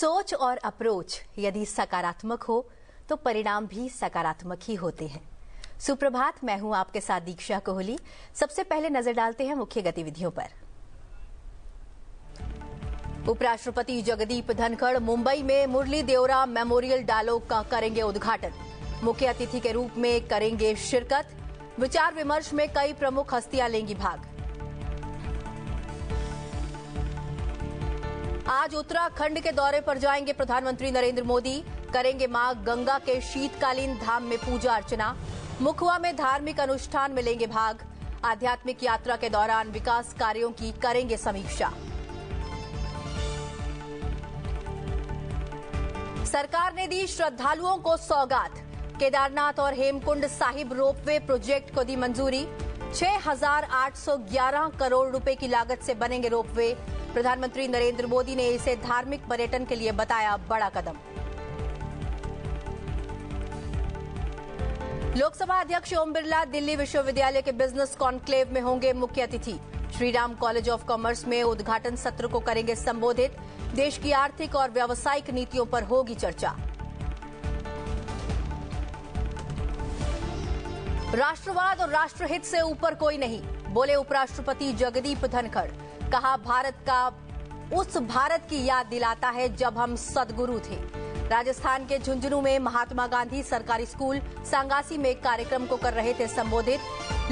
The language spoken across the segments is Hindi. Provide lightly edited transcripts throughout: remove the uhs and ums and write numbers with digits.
सोच और अप्रोच यदि सकारात्मक हो तो परिणाम भी सकारात्मक ही होते हैं। सुप्रभात, मैं हूं आपके साथ दीक्षा कोहली। सबसे पहले नजर डालते हैं मुख्य गतिविधियों पर। उपराष्ट्रपति जगदीप धनखड़ मुंबई में मुरली देओरा मेमोरियल डायलॉग का करेंगे उद्घाटन। मुख्य अतिथि के रूप में करेंगे शिरकत। विचार विमर्श में कई प्रमुख हस्तियां लेंगी भाग। आज उत्तराखंड के दौरे पर जाएंगे प्रधानमंत्री नरेंद्र मोदी। करेंगे मां गंगा के शीतकालीन धाम में पूजा अर्चना। मुखवा में धार्मिक अनुष्ठान में लेंगे भाग। आध्यात्मिक यात्रा के दौरान विकास कार्यों की करेंगे समीक्षा। सरकार ने दी श्रद्धालुओं को सौगात। केदारनाथ और हेमकुंड साहिब रोपवे प्रोजेक्ट को दी मंजूरी। 6,811 करोड़ रुपए की लागत से बनेंगे रोपवे। प्रधानमंत्री नरेंद्र मोदी ने इसे धार्मिक पर्यटन के लिए बताया बड़ा कदम। लोकसभा अध्यक्ष ओम बिरला दिल्ली विश्वविद्यालय के बिजनेस कॉन्क्लेव में होंगे मुख्य अतिथि। श्रीराम कॉलेज ऑफ कॉमर्स में उद्घाटन सत्र को करेंगे संबोधित। देश की आर्थिक और व्यावसायिक नीतियों पर होगी चर्चा। राष्ट्रवाद और राष्ट्रहित से ऊपर कोई नहीं, बोले उपराष्ट्रपति जगदीप धनखड़। कहा, भारत का उस भारत की याद दिलाता है जब हम सद्गुरु थे। राजस्थान के झुंझुनू में महात्मा गांधी सरकारी स्कूल सांगासी में कार्यक्रम को कर रहे थे संबोधित।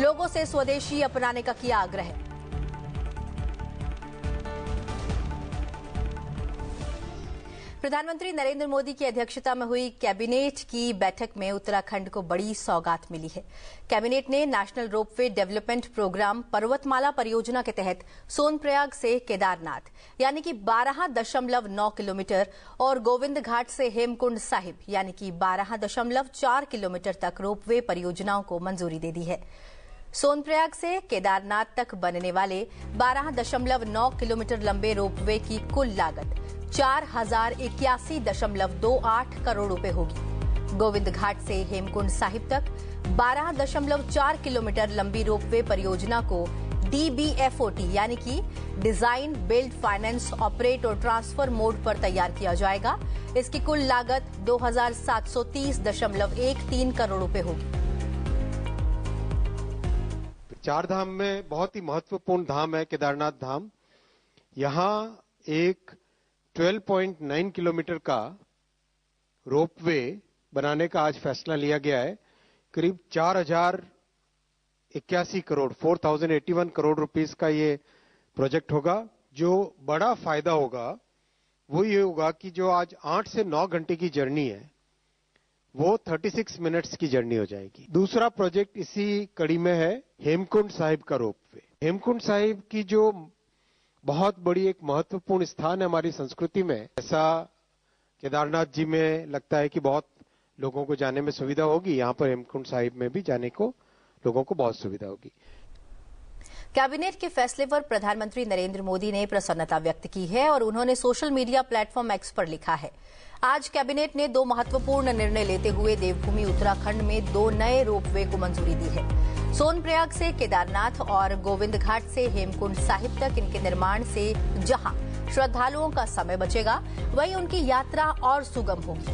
लोगों से स्वदेशी अपनाने का किया आग्रह। प्रधानमंत्री नरेंद्र मोदी की अध्यक्षता में हुई कैबिनेट की बैठक में उत्तराखंड को बड़ी सौगात मिली है। कैबिनेट ने नेशनल रोपवे डेवलपमेंट प्रोग्राम पर्वतमाला परियोजना के तहत सोनप्रयाग से केदारनाथ यानी कि 12.9 किलोमीटर और गोविंद घाट से हेमकुंड साहिब यानी कि 12.4 किलोमीटर तक रोपवे परियोजनाओं को मंजूरी दे दी है। सोनप्रयाग से केदारनाथ तक बनने वाले 12.9 किलोमीटर लंबे रोपवे की कुल लागत 4,081.28 करोड़ रुपए होगी। गोविंद घाट से हेमकुंड साहिब तक 12.4 किलोमीटर लंबी रोपवे परियोजना को DBFOT यानी कि डिजाइन, बिल्ड, फाइनेंस, ऑपरेट और ट्रांसफर मोड पर तैयार किया जाएगा। इसकी कुल लागत 2,730.13 करोड़ रुपए होगी। चार धाम में बहुत ही महत्वपूर्ण धाम है केदारनाथ धाम। यहाँ एक 12.9 किलोमीटर का रोपवे बनाने का आज फैसला लिया गया है। करीब 4,081 करोड़ 4,081 करोड़ रुपीस का ये प्रोजेक्ट होगा। जो बड़ा फायदा होगा वो ये होगा कि जो आज 8 से 9 घंटे की जर्नी है वो 36 मिनट्स की जर्नी हो जाएगी। दूसरा प्रोजेक्ट इसी कड़ी में है हेमकुंड साहिब का रोपवे। हेमकुंड साहिब की जो बहुत बड़ी एक महत्वपूर्ण स्थान है हमारी संस्कृति में। ऐसा केदारनाथ जी में लगता है कि बहुत लोगों को जाने में सुविधा होगी। यहाँ पर हेमकुंड साहिब में भी जाने को लोगों को बहुत सुविधा होगी। कैबिनेट के फैसले पर प्रधानमंत्री नरेंद्र मोदी ने प्रसन्नता व्यक्त की है और उन्होंने सोशल मीडिया प्लेटफॉर्म एक्स पर लिखा है, आज कैबिनेट ने 2 महत्वपूर्ण निर्णय लेते हुए देवभूमि उत्तराखंड में 2 नए रोपवे को मंजूरी दी है। सोनप्रयाग से केदारनाथ और गोविंद घाट से हेमकुंड साहिब तक इनके निर्माण से जहां श्रद्धालुओं का समय बचेगा वहीं उनकी यात्रा और सुगम होगी।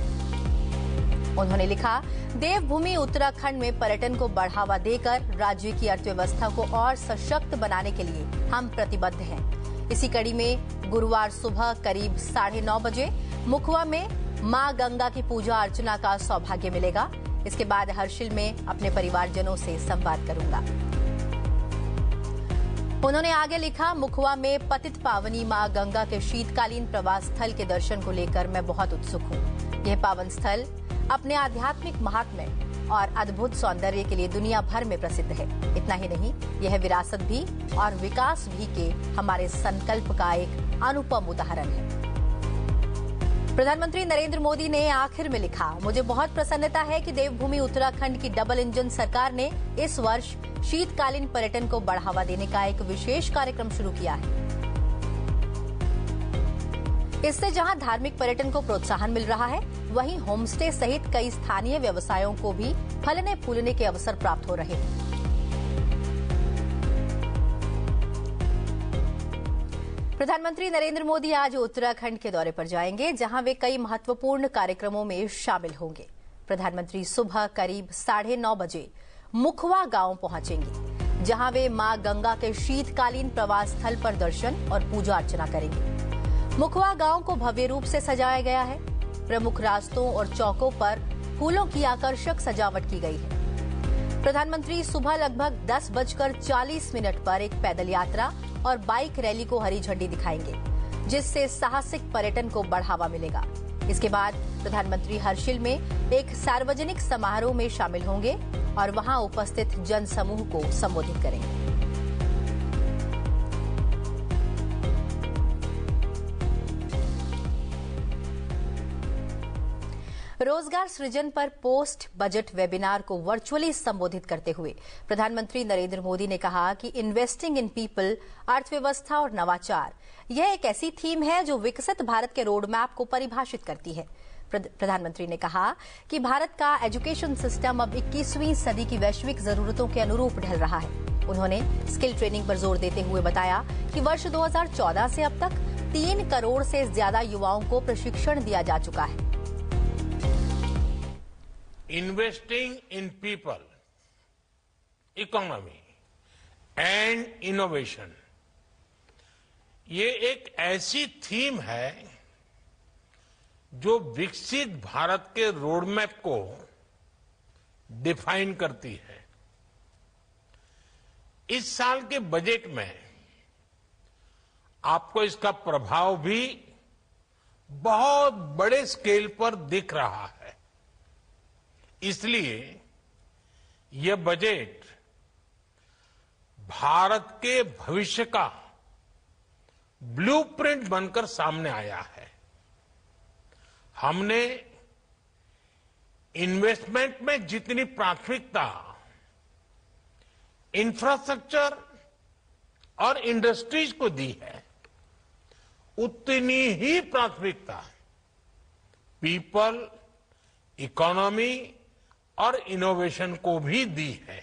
उन्होंने लिखा, देवभूमि उत्तराखंड में पर्यटन को बढ़ावा देकर राज्य की अर्थव्यवस्था को और सशक्त बनाने के लिए हम प्रतिबद्ध हैं। इसी कड़ी में गुरुवार सुबह करीब 9:30 बजे मुखवा में मां गंगा की पूजा अर्चना का सौभाग्य मिलेगा। इसके बाद हर्षिल में अपने परिवारजनों से संवाद करूंगा। उन्होंने आगे लिखा, मुखवा में पतित पावनी मां गंगा के शीतकालीन प्रवास स्थल के दर्शन को लेकर मैं बहुत उत्सुक हूं। यह पावन स्थल अपने आध्यात्मिक महात्म्य और अद्भुत सौंदर्य के लिए दुनिया भर में प्रसिद्ध है। इतना ही नहीं, यह विरासत भी और विकास भी के हमारे संकल्प का एक अनुपम उदाहरण है। प्रधानमंत्री नरेंद्र मोदी ने आखिर में लिखा, मुझे बहुत प्रसन्नता है कि देवभूमि उत्तराखंड की डबल इंजन सरकार ने इस वर्ष शीतकालीन पर्यटन को बढ़ावा देने का एक विशेष कार्यक्रम शुरू किया है। इससे जहां धार्मिक पर्यटन को प्रोत्साहन मिल रहा है, वहीं होमस्टे सहित कई स्थानीय व्यवसायों को भी फलने फूलने के अवसर प्राप्त हो रहे हैं। प्रधानमंत्री नरेंद्र मोदी आज उत्तराखंड के दौरे पर जाएंगे, जहां वे कई महत्वपूर्ण कार्यक्रमों में शामिल होंगे। प्रधानमंत्री सुबह करीब 9:30 बजे मुखवा गांव पहुंचेंगे, जहां वे मां गंगा के शीतकालीन प्रवास स्थल पर दर्शन और पूजा अर्चना करेंगे। मुखवा गांव को भव्य रूप से सजाया गया है। प्रमुख रास्तों और चौकों पर फूलों की आकर्षक सजावट की गई है। प्रधानमंत्री सुबह लगभग 10:40 पर एक पैदल यात्रा और बाइक रैली को हरी झंडी दिखाएंगे, जिससे साहसिक पर्यटन को बढ़ावा मिलेगा। इसके बाद प्रधानमंत्री हर्षिल में एक सार्वजनिक समारोह में शामिल होंगे और वहां उपस्थित जनसमूह को संबोधित करेंगे। रोजगार सृजन पर पोस्ट बजट वेबिनार को वर्चुअली संबोधित करते हुए प्रधानमंत्री नरेंद्र मोदी ने कहा कि इन्वेस्टिंग इन पीपल, अर्थव्यवस्था और नवाचार यह एक ऐसी थीम है जो विकसित भारत के रोड मैप को परिभाषित करती है। प्रधानमंत्री ने कहा कि भारत का एजुकेशन सिस्टम अब 21वीं सदी की वैश्विक जरूरतों के अनुरूप ढल रहा है। उन्होंने स्किल ट्रेनिंग पर जोर देते हुए बताया कि वर्ष 2014 से अब तक 3 करोड़ से ज्यादा युवाओं को प्रशिक्षण दिया जा चुका है। Investing in people, economy and innovation, ये एक ऐसी थीम है जो विकसित भारत के रोडमैप को डिफाइन करती है। इस साल के बजट में आपको इसका प्रभाव भी बहुत बड़े स्केल पर दिख रहा है। इसलिए यह बजट भारत के भविष्य का ब्लूप्रिंट बनकर सामने आया है। हमने इन्वेस्टमेंट में जितनी प्राथमिकता इंफ्रास्ट्रक्चर और इंडस्ट्रीज को दी है, उतनी ही प्राथमिकता पीपल, इकोनॉमी और इनोवेशन को भी दी है।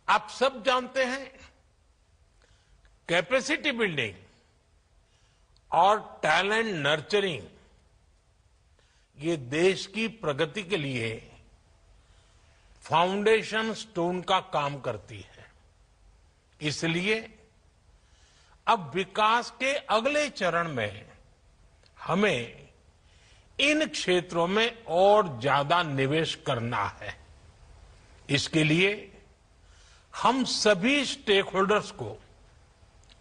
आप सब जानते हैं, कैपेसिटी बिल्डिंग और टैलेंट नर्चरिंग ये देश की प्रगति के लिए फाउंडेशन स्टोन का काम करती है। इसलिए अब विकास के अगले चरण में हमें इन क्षेत्रों में और ज्यादा निवेश करना है। इसके लिए हम सभी स्टेक होल्डर्स को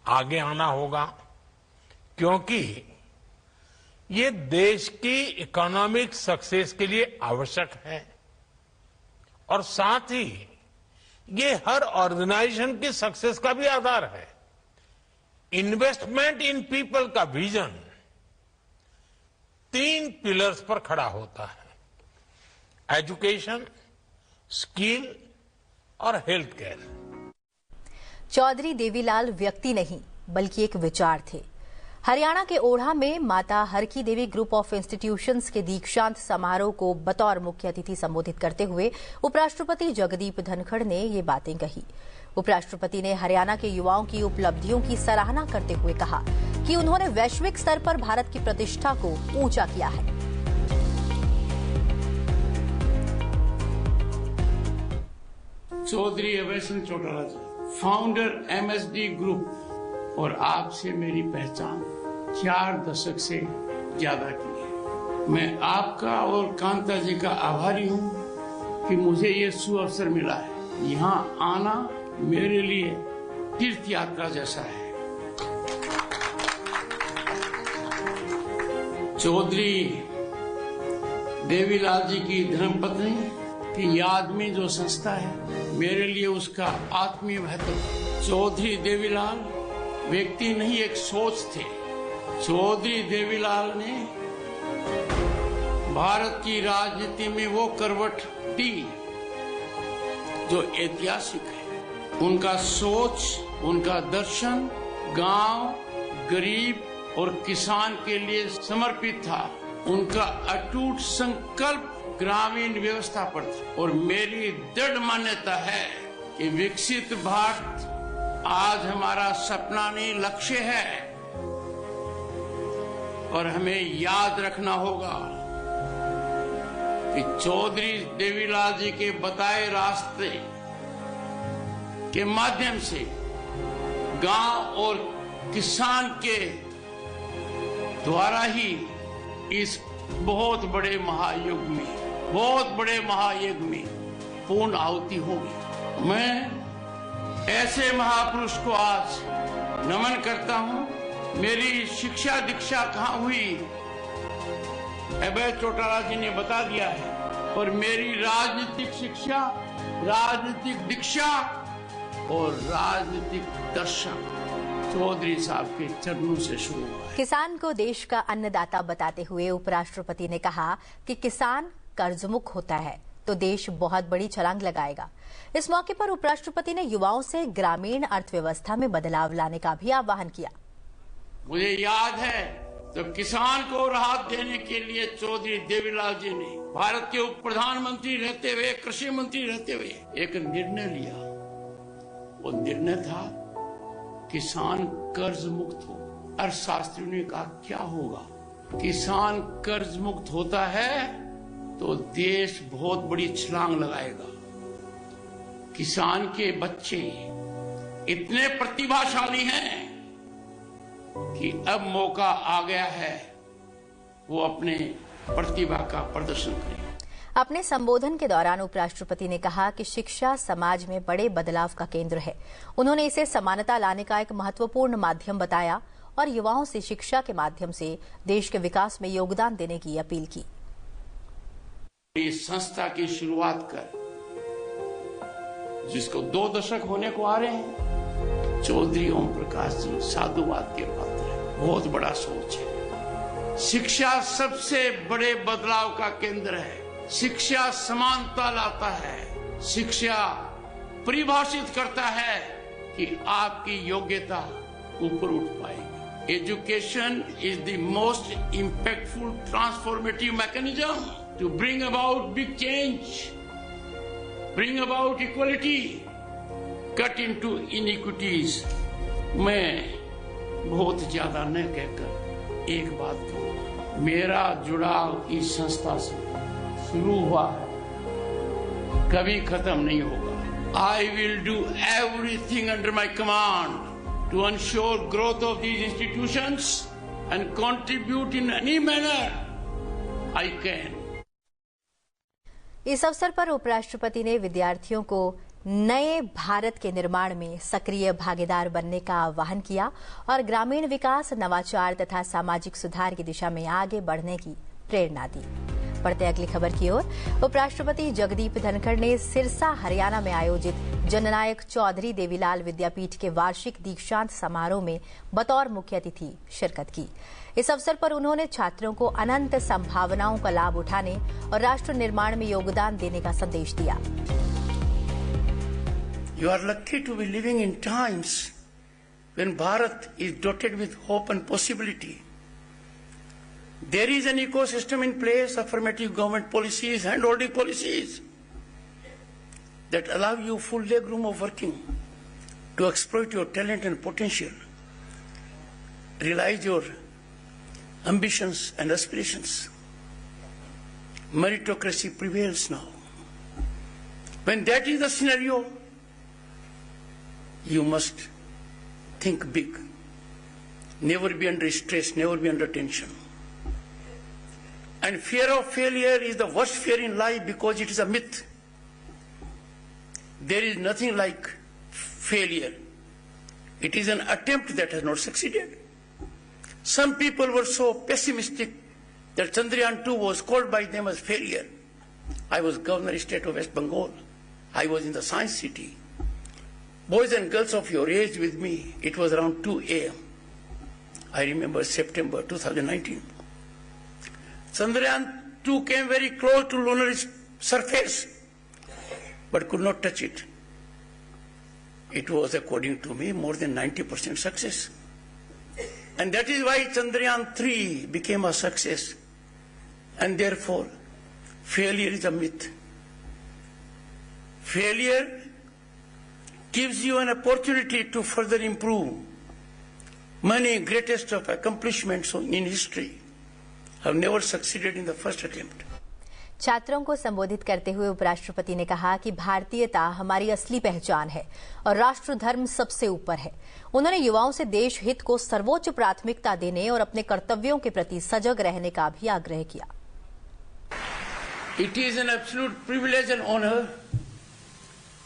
आगे आना होगा, क्योंकि ये देश की इकोनॉमिक सक्सेस के लिए आवश्यक है और साथ ही ये हर ऑर्गेनाइजेशन की सक्सेस का भी आधार है। इन्वेस्टमेंट इन पीपल का विजन 3 पिलर्स पर खड़ा होता है: एजुकेशन, स्किल और हेल्थ केयर। चौधरी देवीलाल व्यक्ति नहीं बल्कि एक विचार थे। हरियाणा के ओढ़ा में माता हरकी देवी ग्रुप ऑफ इंस्टीट्यूशंस के दीक्षांत समारोह को बतौर मुख्य अतिथि संबोधित करते हुए उपराष्ट्रपति जगदीप धनखड़ ने ये बातें कही। उपराष्ट्रपति ने हरियाणा के युवाओं की उपलब्धियों की सराहना करते हुए कहा कि उन्होंने वैश्विक स्तर पर भारत की प्रतिष्ठा को ऊंचा किया है। चौधरी अभय सिंह चौटाला जी, फाउंडर MSD ग्रुप, और आपसे मेरी पहचान 4 दशक से ज्यादा की है। मैं आपका और कांता जी का आभारी हूँ कि मुझे ये सुअवसर मिला है। यहाँ आना मेरे लिए तीर्थ यात्रा जैसा है। चौधरी देवीलाल जी की धर्मपत्नी की याद में जो संस्था है, मेरे लिए उसका आत्मीय महत्व। चौधरी देवीलाल व्यक्ति नहीं, एक सोच थे। चौधरी देवीलाल ने भारत की राजनीति में वो करवट दी जो ऐतिहासिक है। उनका सोच, उनका दर्शन गांव, गरीब और किसान के लिए समर्पित था। उनका अटूट संकल्प ग्रामीण व्यवस्था पर था और मेरी दृढ़ मान्यता है कि विकसित भारत आज हमारा सपना नहीं, लक्ष्य है। और हमें याद रखना होगा कि चौधरी देवीलाल जी के बताए रास्ते के माध्यम से गांव और किसान के द्वारा ही इस बहुत बड़े महायुग में पूर्ण आहुति होगी। मैं ऐसे महापुरुष को आज नमन करता हूं। मेरी शिक्षा दीक्षा कहाँ हुई, अभय चौटाला जी ने बता दिया है। और मेरी राजनीतिक शिक्षा, राजनीतिक दीक्षा और राजनीतिक दर्शन चौधरी साहब के चरणों से शुरू हुआ है। किसान को देश का अन्नदाता बताते हुए उपराष्ट्रपति ने कहा कि किसान कर्जमुक्त होता है तो देश बहुत बड़ी छलांग लगाएगा। इस मौके पर उपराष्ट्रपति ने युवाओं से ग्रामीण अर्थव्यवस्था में बदलाव लाने का भी आह्वान किया। मुझे याद है जब किसान को राहत देने के लिए चौधरी देवीलाल जी ने भारत के उप प्रधानमंत्री रहते हुए, कृषि मंत्री रहते हुए एक निर्णय लिया। वो निर्णय था किसान कर्ज मुक्त हो। अर्थशास्त्रियों ने कहा क्या होगा, किसान कर्ज मुक्त होता है तो देश बहुत बड़ी छलांग लगाएगा। किसान के बच्चे इतने प्रतिभाशाली हैं कि अब मौका आ गया है वो अपने प्रतिभा का प्रदर्शन करें। अपने संबोधन के दौरान उपराष्ट्रपति ने कहा कि शिक्षा समाज में बड़े बदलाव का केंद्र है। उन्होंने इसे समानता लाने का एक महत्वपूर्ण माध्यम बताया और युवाओं से शिक्षा के माध्यम से देश के विकास में योगदान देने की अपील की। इस संस्था की शुरुआत कर जिसको 2 दशक होने को आ रहे हैं, चौधरी ओम प्रकाश जी साधुवाद के पात्र है। बहुत बड़ा सोच है। शिक्षा सबसे बड़े बदलाव का केंद्र है। शिक्षा समानता लाता है। शिक्षा परिभाषित करता है कि आपकी योग्यता ऊपर उठ पाएगी। Education is the most impactful transformative mechanism to bring about big change, bring about equality, cut into inequities. मैं बहुत ज्यादा न कहकर एक बात कहूंगा, मेरा जुड़ाव इस संस्था से शुरू हुआ है, कभी खत्म नहीं होगा। I will do everything under my command to ensure growth of these institutions and contribute in any manner I can. इस अवसर पर उपराष्ट्रपति ने विद्यार्थियों को नए भारत के निर्माण में सक्रिय भागीदार बनने का आह्वान किया और ग्रामीण विकास, नवाचार तथा सामाजिक सुधार की दिशा में आगे बढ़ने की प्रेरणा दी। बढ़ते अगली खबर की ओर। उपराष्ट्रपति जगदीप धनखड़ ने सिरसा, हरियाणा में आयोजित जननायक चौधरी देवीलाल विद्यापीठ के वार्षिक दीक्षांत समारोह में बतौर मुख्य अतिथि शिरकत की। इस अवसर पर उन्होंने छात्रों को अनंत संभावनाओं का लाभ उठाने और राष्ट्र निर्माण में योगदान देने का संदेश दिया। You are lucky to be living in times when Bharat is dotted with hope and possibility. There is an ecosystem in place, affirmative government policies, hand-holding policies that allow you full leg room of working to exploit your talent and potential, realize your ambitions and aspirations. Meritocracy prevails now. When that is the scenario, you must think big. Never be under stress, never be under tension. And fear of failure is the worst fear in life because it is a myth. There is nothing like failure. It is an attempt that has not succeeded. Some people were so pessimistic that Chandrayaan 2 was called by them as failure. I was Governor State of West Bengal. I was in the Science City. Boys and girls of your age with me, it was around 2 a.m. I remember September 2019. Chandrayaan 2 came very close to lunar surface, but could not touch it. It was, according to me, more than 90% success. And that is why Chandrayaan 3 became a success. And therefore, failure is a myth. Failure gives you an opportunity to further improve. Many greatest of accomplishments in history have never succeeded in the first attempt. छात्रों को संबोधित करते हुए उपराष्ट्रपति ने कहा कि भारतीयता हमारी असली पहचान है और राष्ट्र धर्म सबसे ऊपर है। उन्होंने युवाओं से देश हित को सर्वोच्च प्राथमिकता देने और अपने कर्तव्यों के प्रति सजग रहने का भी आग्रह किया। It is an absolute privilege and honor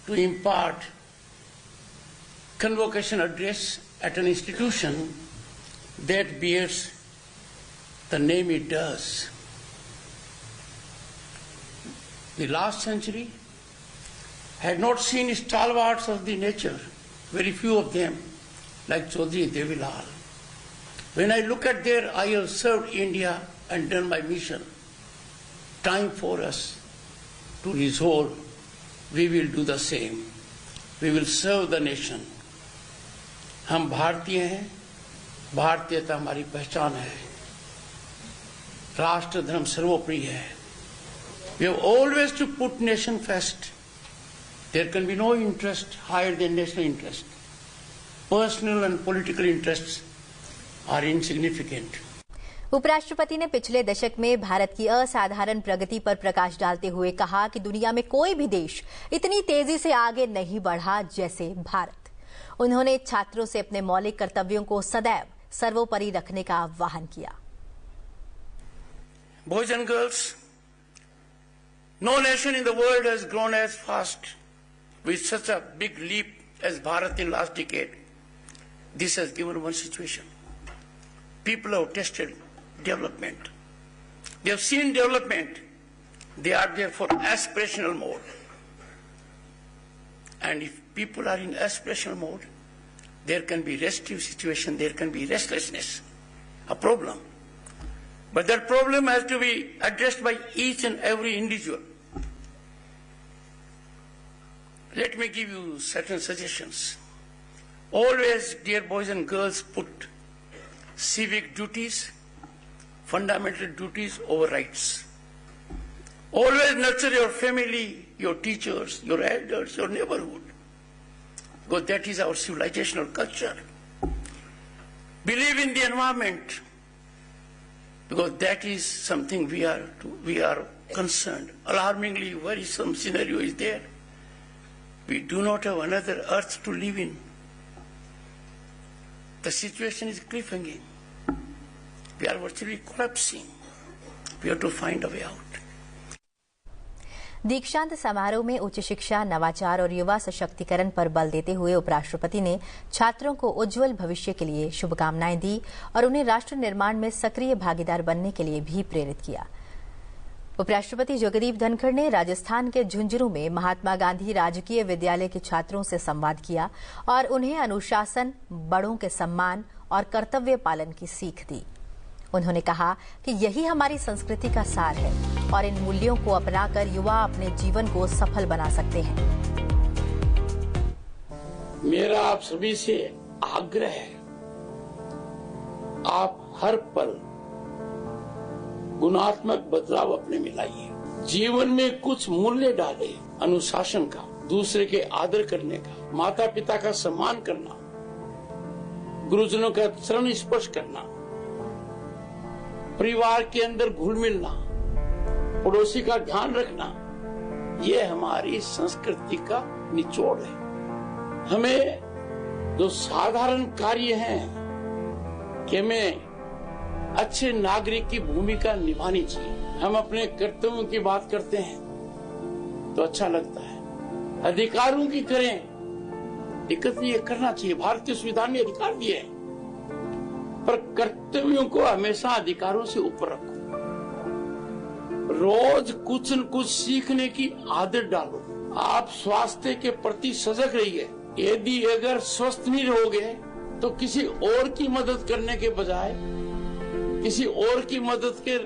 to impart convocation address at an institution that bears the name it does. The last century had not seen stalwarts of the nature, very few of them, like Chaudhry Devilal. When I look at their, I have served India and done my mission. Time for us to resolve, we will do the same. We will serve the nation. हम भारतीय हैं, भारतीयता हमारी पहचान है, राष्ट्र धर्म सर्वोपरि है। We have always to put nation first. There can be no interest higher than national interest. Personal and political interests are insignificant. उपराष्ट्रपति ने पिछले दशक में भारत की असाधारण प्रगति पर प्रकाश डालते हुए कहा कि दुनिया में कोई भी देश इतनी तेजी से आगे नहीं बढ़ा जैसे भारत। उन्होंने छात्रों से अपने मौलिक कर्तव्यों को सदैव सर्वोपरि रखने का आह्वान किया। Boys and girls, no nation in the world has grown as fast with such a big leap as Bharat in last decade. This has given one situation. People have tested development. They have seen development. They are there for aspirational mode. And if people are in aspirational mode, there can be restive situation, there can be restlessness, a problem. But that problem has to be addressed by each and every individual. Let me give you certain suggestions. Always, dear boys and girls, put civic duties, fundamental duties over rights. Always nurture your family, your teachers, your elders, your neighborhood, because that is our civilizational culture. Believe in the environment, because that is something we are concerned. Alarmingly, worrisome scenario is there. We do not have another earth to live in. The situation is cliffhanging. We are virtually collapsing. We have to find a way out. दीक्षांत समारोह में उच्च शिक्षा, नवाचार और युवा सशक्तिकरण पर बल देते हुए उपराष्ट्रपति ने छात्रों को उज्जवल भविष्य के लिए शुभकामनाएं दी और उन्हें राष्ट्र निर्माण में सक्रिय भागीदार बनने के लिए भी प्रेरित किया। उपराष्ट्रपति जगदीप धनखड़ ने राजस्थान के झुंझुनू में महात्मा गांधी राजकीय विद्यालय के छात्रों से संवाद किया और उन्हें अनुशासन, बड़ों के सम्मान और कर्तव्य पालन की सीख दी। उन्होंने कहा कि यही हमारी संस्कृति का सार है और इन मूल्यों को अपनाकर युवा अपने जीवन को सफल बना सकते हैं। मेरा आप सभी से आग्रह है, आप हर पल गुणात्मक बदलाव अपने में लाइए। जीवन में कुछ मूल्य डालें, अनुशासन का, दूसरे के आदर करने का, माता पिता का सम्मान करना, गुरुजनों का चरण स्पर्श करना, परिवार के अंदर घुल मिलना, पड़ोसी का ध्यान रखना, ये हमारी संस्कृति का निचोड़ है। हमें जो साधारण कार्य हैं कि हमें अच्छे नागरिक की भूमिका निभानी चाहिए। हम अपने कर्तव्यों की बात करते हैं तो अच्छा लगता है, अधिकारों की करें, दिक्कत नहीं है, करना चाहिए। भारतीय संविधान ने अधिकार दिए हैं, पर कर्तव्यों को हमेशा अधिकारों से ऊपर रखो। रोज कुछ न कुछ सीखने की आदत डालो। आप स्वास्थ्य के प्रति सजग रहिए। यदि अगर स्वस्थ नहीं रहोगे तो किसी और की मदद करने के बजाय किसी और की मदद के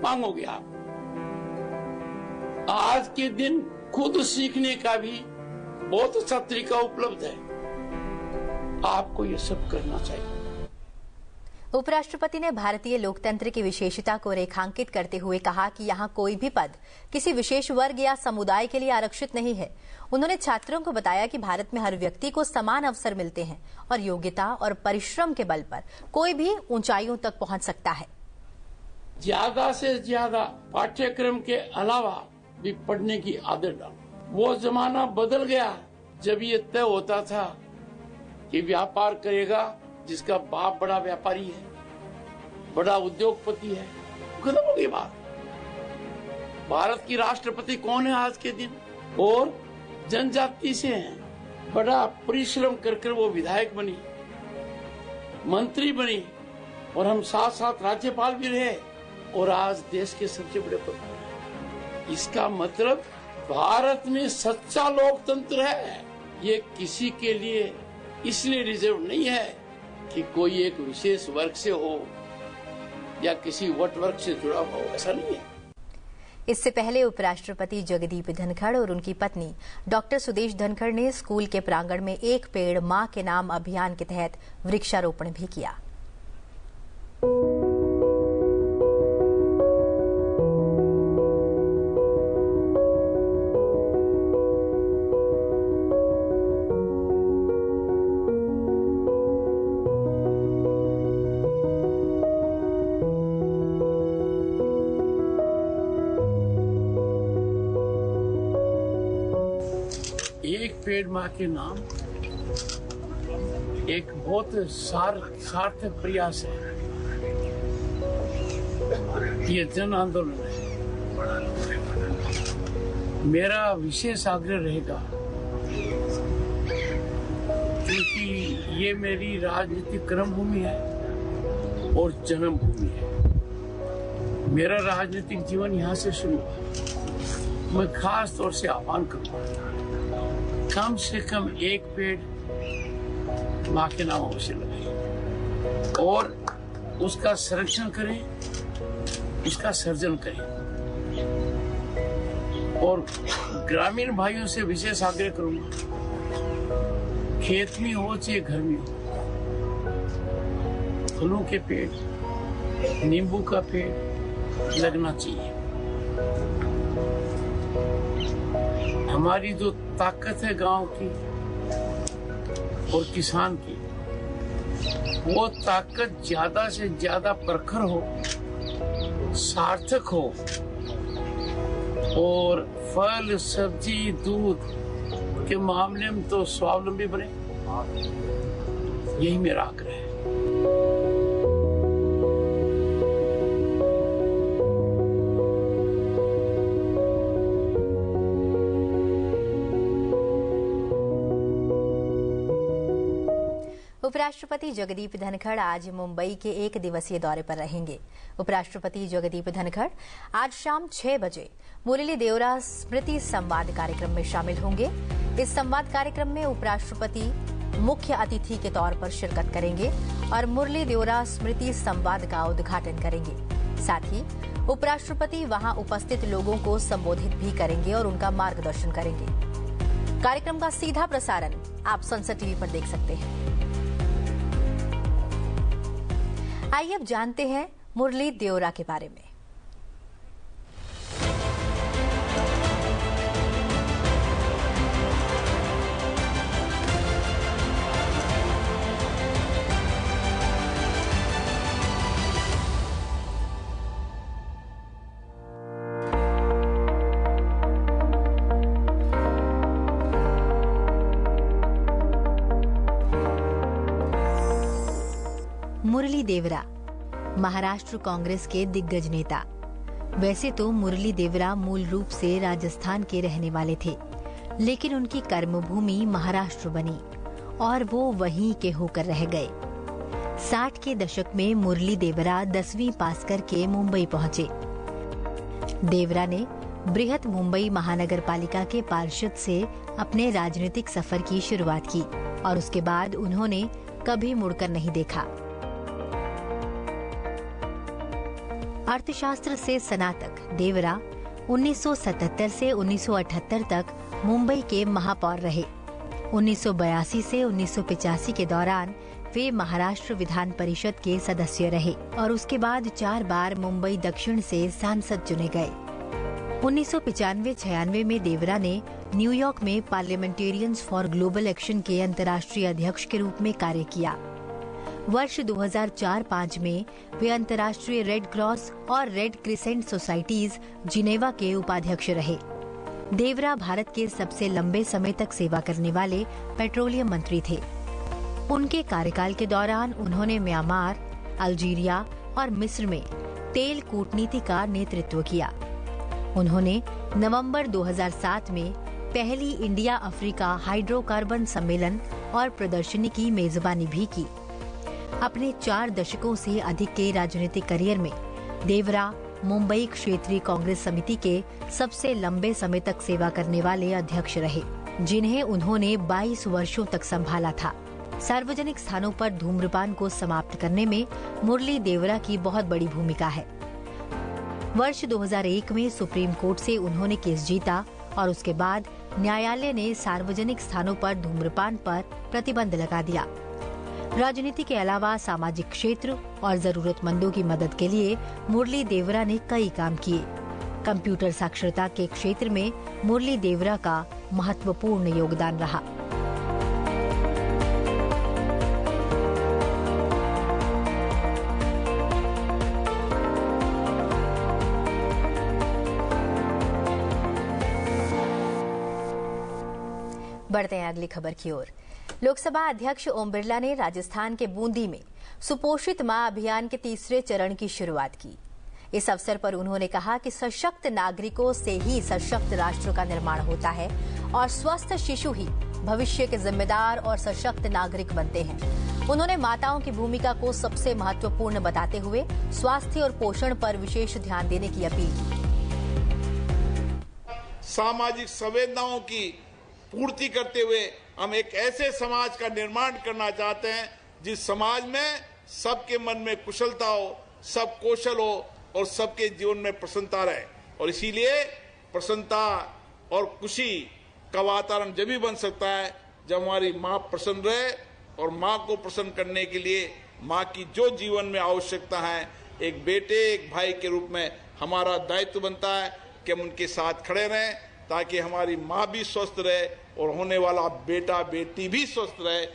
मांगोगे आप। आज के दिन खुद सीखने का भी बहुत अच्छा तरीका उपलब्ध है, आपको ये सब करना चाहिए। उपराष्ट्रपति ने भारतीय लोकतंत्र की विशेषता को रेखांकित करते हुए कहा कि यहाँ कोई भी पद किसी विशेष वर्ग या समुदाय के लिए आरक्षित नहीं है। उन्होंने छात्रों को बताया कि भारत में हर व्यक्ति को समान अवसर मिलते हैं और योग्यता और परिश्रम के बल पर कोई भी ऊंचाइयों तक पहुंच सकता है। ज्यादा से ज्यादा पाठ्यक्रम के अलावा भी पढ़ने की आदत डालो। वो जमाना बदल गया जब ये तय होता था कि व्यापार करेगा जिसका बाप बड़ा व्यापारी है, बड़ा उद्योगपति है। खत्म हो गई बात। भारत की राष्ट्रपति कौन है आज के दिन? और जनजाति से हैं। बड़ा परिश्रम कर वो विधायक बनी, मंत्री बनी और हम साथ साथ राज्यपाल भी रहे और आज देश के सबसे बड़े पद। इसका मतलब भारत में सच्चा लोकतंत्र है। ये किसी के लिए इसलिए रिजर्व नहीं है कि कोई एक विशेष वर्ग से हो या किसी वट वर्ग से जुड़ा हो, ऐसा नहीं है। इससे पहले उपराष्ट्रपति जगदीप धनखड़ और उनकी पत्नी डॉक्टर सुदेश धनखड़ ने स्कूल के प्रांगण में एक पेड़ मां के नाम अभियान के तहत वृक्षारोपण भी किया। एक पेड़ मां के नाम एक बहुत सार्थक प्रयास है। ये जन आंदोलन है। मेरा विशेष आग्रह रहेगा, क्योंकि ये मेरी राजनीतिक कर्मभूमि है और जन्मभूमि है। मेरा राजनीतिक जीवन यहाँ से शुरू हुआ। मैं खास तौर से आह्वान करूंगा, कम से कम एक पेड़ मां के नाम अवश्य लगाएं और उसका संरक्षण करें, उसका सर्जन करें। और ग्रामीण भाइयों से विशेष आग्रह करूंगा, खेत में हो चाहे घर में हो, फलों के पेड़, नींबू का पेड़ लगना चाहिए। हमारी जो ताकत है गांव की और किसान की, वो ताकत ज्यादा से ज्यादा प्रखर हो, सार्थक हो और फल, सब्जी, दूध के मामले में तो स्वावलंबी बने। यही मेरा आग्रह है। उपराष्ट्रपति जगदीप धनखड़ आज मुंबई के एक दिवसीय दौरे पर रहेंगे। उपराष्ट्रपति जगदीप धनखड़ आज शाम 6 बजे मुरली देवरा स्मृति संवाद कार्यक्रम में शामिल होंगे। इस संवाद कार्यक्रम में उपराष्ट्रपति मुख्य अतिथि के तौर पर शिरकत करेंगे और मुरली देवरा स्मृति संवाद का उद्घाटन करेंगे। साथ ही उपराष्ट्रपति वहां उपस्थित लोगों को संबोधित भी करेंगे और उनका मार्गदर्शन करेंगे। कार्यक्रम का सीधा प्रसारण आप संसद टीवी पर देख सकते हैं। आइए अब जानते हैं मुरली देवरा के बारे में। मुरली देवरा महाराष्ट्र कांग्रेस के दिग्गज नेता। वैसे तो मुरली देवरा मूल रूप से राजस्थान के रहने वाले थे, लेकिन उनकी कर्मभूमि महाराष्ट्र बनी और वो वहीं के होकर रह गए। 60 के दशक में मुरली देवरा 10वीं पास करके मुंबई पहुंचे। देवरा ने बृहत मुंबई महानगर पालिका के पार्षद से अपने राजनीतिक सफर की शुरुआत की और उसके बाद उन्होंने कभी मुड़कर नहीं देखा। अर्थशास्त्र से स्नातक देवरा 1977 से 1978 तक मुंबई के महापौर रहे। 1982 से 1985 के दौरान वे महाराष्ट्र विधान परिषद के सदस्य रहे और उसके बाद 4 बार मुंबई दक्षिण से सांसद चुने गए। 1995-96 में देवरा ने न्यूयॉर्क में पार्लियामेंटेरियंस फॉर ग्लोबल एक्शन के अंतर्राष्ट्रीय अध्यक्ष के रूप में कार्य किया। वर्ष 2004-05 में वे अंतर्राष्ट्रीय रेड क्रॉस और रेड क्रिसेंट सोसाइटीज जिनेवा के उपाध्यक्ष रहे। देवरा भारत के सबसे लंबे समय तक सेवा करने वाले पेट्रोलियम मंत्री थे। उनके कार्यकाल के दौरान उन्होंने म्यांमार, अल्जीरिया और मिस्र में तेल कूटनीति का नेतृत्व किया। उन्होंने नवंबर 2007 में पहली इंडिया अफ्रीका हाइड्रोकार्बन सम्मेलन और प्रदर्शनी की मेजबानी भी की। अपने 4 दशकों से अधिक के राजनीतिक करियर में देवरा मुंबई क्षेत्रीय कांग्रेस समिति के सबसे लंबे समय तक सेवा करने वाले अध्यक्ष रहे, जिन्हें उन्होंने 22 वर्षों तक संभाला था। सार्वजनिक स्थानों पर धूम्रपान को समाप्त करने में मुरली देवरा की बहुत बड़ी भूमिका है। वर्ष 2001 में सुप्रीम कोर्ट से उन्होंने केस जीता और उसके बाद न्यायालय ने सार्वजनिक स्थानों पर धूम्रपान पर प्रतिबंध लगा दिया। राजनीति के अलावा सामाजिक क्षेत्र और जरूरतमंदों की मदद के लिए मुरली देवरा ने कई काम किए। कंप्यूटर साक्षरता के क्षेत्र में मुरली देवरा का महत्वपूर्ण योगदान रहा। बढ़ते हैं अगली खबर की ओर। लोकसभा अध्यक्ष ओम बिरला ने राजस्थान के बूंदी में सुपोषित मां अभियान के तीसरे चरण की शुरुआत की। इस अवसर पर उन्होंने कहा कि सशक्त नागरिकों से ही सशक्त राष्ट्र का निर्माण होता है और स्वस्थ शिशु ही भविष्य के जिम्मेदार और सशक्त नागरिक बनते हैं। उन्होंने माताओं की भूमिका को सबसे महत्वपूर्ण बताते हुए स्वास्थ्य और पोषण पर विशेष ध्यान देने की अपील की। सामाजिक संवेदनाओं की पूर्ति करते हुए हम एक ऐसे समाज का निर्माण करना चाहते हैं जिस समाज में सबके मन में कुशलता हो, सब कौशल हो और सबके जीवन में प्रसन्नता रहे। और इसीलिए प्रसन्नता और खुशी का वातावरण जब भी बन सकता है जब हमारी माँ प्रसन्न रहे। और माँ को प्रसन्न करने के लिए माँ की जो जीवन में आवश्यकता है, एक बेटे एक भाई के रूप में हमारा दायित्व बनता है कि हम उनके साथ खड़े रहें ताकि हमारी माँ भी स्वस्थ रहे और होने वाला बेटा बेटी भी स्वस्थ रहे।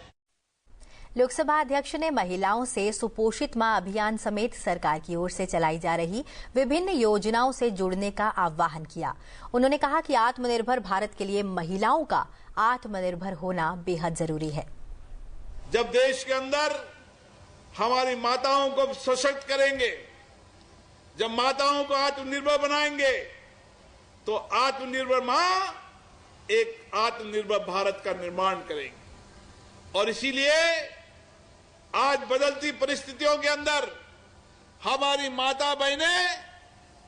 लोकसभा अध्यक्ष ने महिलाओं से सुपोषित मां अभियान समेत सरकार की ओर से चलाई जा रही विभिन्न योजनाओं से जुड़ने का आह्वान किया। उन्होंने कहा कि आत्मनिर्भर भारत के लिए महिलाओं का आत्मनिर्भर होना बेहद जरूरी है। जब देश के अंदर हमारी माताओं को सशक्त करेंगे, जब माताओं को आत्मनिर्भर बनाएंगे तो आत्मनिर्भर मां एक आत्मनिर्भर भारत का निर्माण करेंगे। और इसीलिए आज बदलती परिस्थितियों के अंदर हमारी माता बहनें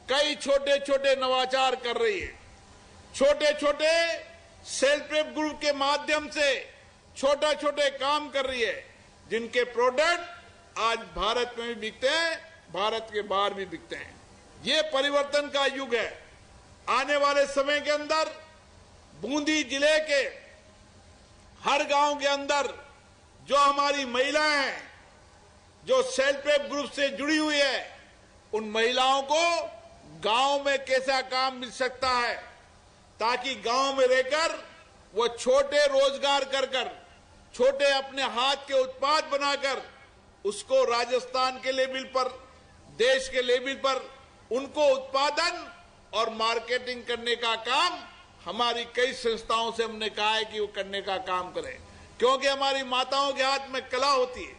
कई छोटे छोटे नवाचार कर रही है। छोटे छोटे सेल्फ हेल्प ग्रुप के माध्यम से छोटे छोटे काम कर रही है जिनके प्रोडक्ट आज भारत में भी बिकते हैं, भारत के बाहर भी बिकते हैं। ये परिवर्तन का युग है। आने वाले समय के अंदर बूंदी जिले के हर गांव के अंदर जो हमारी महिलाएं हैं, जो सेल्फ हेल्प ग्रुप से जुड़ी हुई है, उन महिलाओं को गांव में कैसा काम मिल सकता है ताकि गांव में रहकर वो छोटे रोजगार कर छोटे अपने हाथ के उत्पाद बनाकर उसको राजस्थान के लेवल पर, देश के लेवल पर उनको उत्पादन और मार्केटिंग करने का काम हमारी कई संस्थाओं से हमने कहा है कि वो करने का काम करें। क्योंकि हमारी माताओं के हाथ में कला होती है।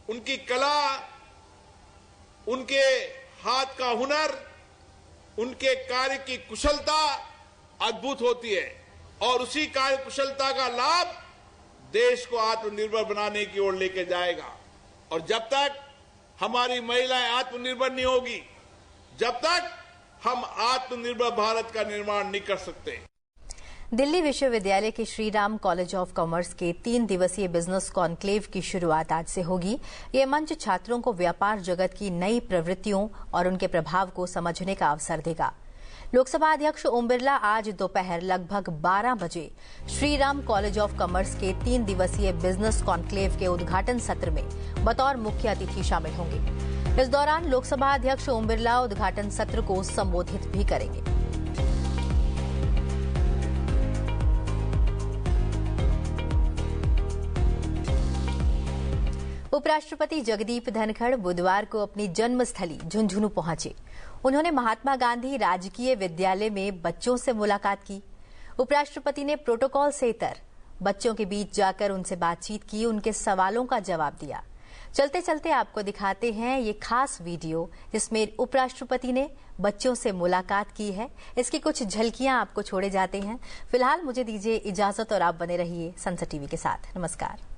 उनकी कला, उनके हाथ का हुनर, उनके कार्य की कुशलता अद्भुत होती है और उसी कार्य कुशलता का लाभ देश को आत्मनिर्भर बनाने की ओर लेके जाएगा। और जब तक हमारी महिलाएं आत्मनिर्भर नहीं होगी, जब तक हम आत्मनिर्भर भारत का निर्माण नहीं कर सकते। दिल्ली विश्वविद्यालय के Shri Ram college of commerce के 3 दिवसीय बिजनेस कॉन्क्लेव की शुरुआत आज से होगी। ये मंच छात्रों को व्यापार जगत की नई प्रवृत्तियों और उनके प्रभाव को समझने का अवसर देगा। लोकसभा अध्यक्ष ओम बिरला आज दोपहर लगभग 12 बजे श्रीराम कॉलेज ऑफ कॉमर्स के 3 दिवसीय बिजनेस कॉन्क्लेव के उद्घाटन सत्र में बतौर मुख्य अतिथि शामिल होंगे। इस दौरान लोकसभा अध्यक्ष ओम बिरला उद्घाटन सत्र को संबोधित भी करेंगे। उपराष्ट्रपति जगदीप धनखड़ बुधवार को अपनी जन्मस्थली झुंझुनू पहुंचे। उन्होंने महात्मा गांधी राजकीय विद्यालय में बच्चों से मुलाकात की। उपराष्ट्रपति ने प्रोटोकॉल से इतर बच्चों के बीच जाकर उनसे बातचीत की, उनके सवालों का जवाब दिया। चलते चलते आपको दिखाते हैं ये खास वीडियो जिसमें उपराष्ट्रपति ने बच्चों से मुलाकात की है। इसकी कुछ झलकियां आपको छोड़े जाते हैं। फिलहाल मुझे दीजिए इजाजत और आप बने रहिए संसद टीवी के साथ। नमस्कार।